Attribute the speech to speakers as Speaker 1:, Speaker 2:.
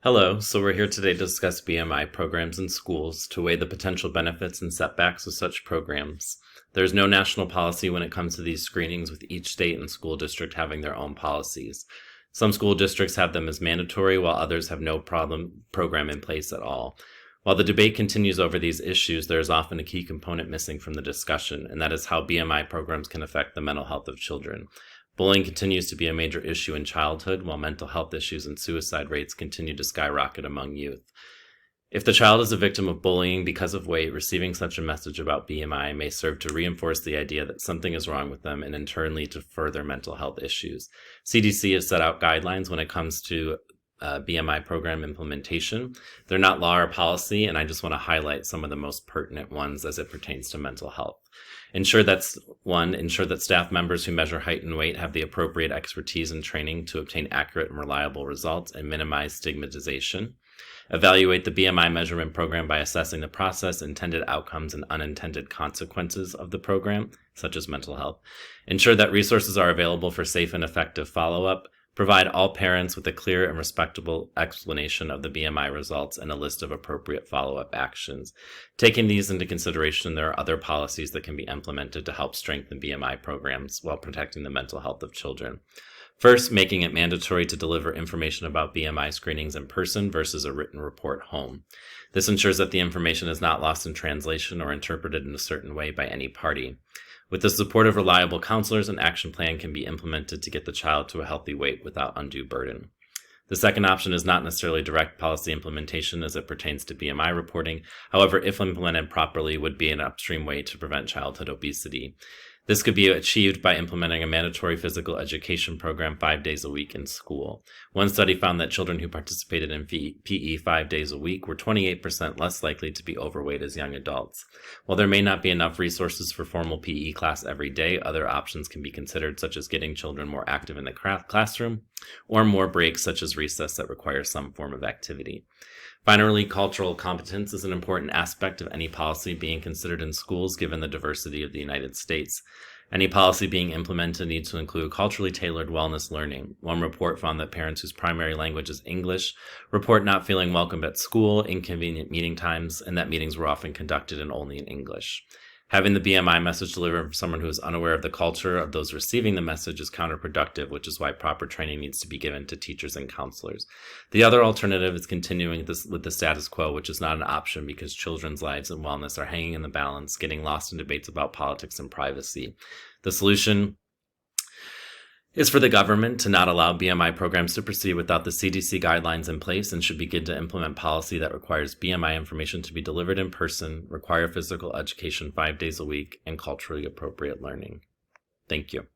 Speaker 1: Hello, so we're here today to discuss BMI programs in schools to weigh the potential benefits and setbacks of such programs. There's no national policy when it comes to these screenings, with each state and school district having their own policies. Some school districts have them as mandatory, while others have no program in place at all. While the debate continues over these issues, there is often a key component missing from the discussion, and that is how BMI programs can affect the mental health of children. Bullying continues to be a major issue in childhood, while mental health issues and suicide rates continue to skyrocket among youth. If the child is a victim of bullying because of weight, receiving such a message about BMI may serve to reinforce the idea that something is wrong with them and in turn lead to further mental health issues. CDC has set out guidelines when it comes to BMI program implementation. They're not law or policy, and I just want to highlight some of the most pertinent ones as it pertains to mental health. Ensure that staff members who measure height and weight have the appropriate expertise and training to obtain accurate and reliable results and minimize stigmatization. Evaluate the BMI measurement program by assessing the process, intended outcomes, and unintended consequences of the program, such as mental health. Ensure that resources are available for safe and effective follow-up. Provide all parents with a clear and respectable explanation of the BMI results and a list of appropriate follow-up actions. Taking these into consideration, there are other policies that can be implemented to help strengthen BMI programs while protecting the mental health of children. First, making it mandatory to deliver information about BMI screenings in person versus a written report home. This ensures that the information is not lost in translation or interpreted in a certain way by any party. With the support of reliable counselors, an action plan can be implemented to get the child to a healthy weight without undue burden. The second option is not necessarily direct policy implementation as it pertains to BMI reporting. However, if implemented properly, would be an upstream way to prevent childhood obesity. This could be achieved by implementing a mandatory physical education program 5 days a week in school. One study found that children who participated in PE 5 days a week were 28% less likely to be overweight as young adults. While there may not be enough resources for formal PE class every day, other options can be considered, such as getting children more active in the classroom, or more breaks such as recess that require some form of activity. Finally, cultural competence is an important aspect of any policy being considered in schools given the diversity of the United States. Any policy being implemented needs to include culturally tailored wellness learning. One report found that parents whose primary language is English report not feeling welcome at school, inconvenient meeting times, and that meetings were often conducted only in English. Having the BMI message delivered from someone who is unaware of the culture of those receiving the message is counterproductive, which is why proper training needs to be given to teachers and counselors. The other alternative is continuing with the status quo, which is not an option because children's lives and wellness are hanging in the balance, getting lost in debates about politics and privacy. The solution is for the government to not allow BMI programs to proceed without the CDC guidelines in place, and should begin to implement policy that requires BMI information to be delivered in person, require physical education 5 days a week, and culturally appropriate learning. Thank you.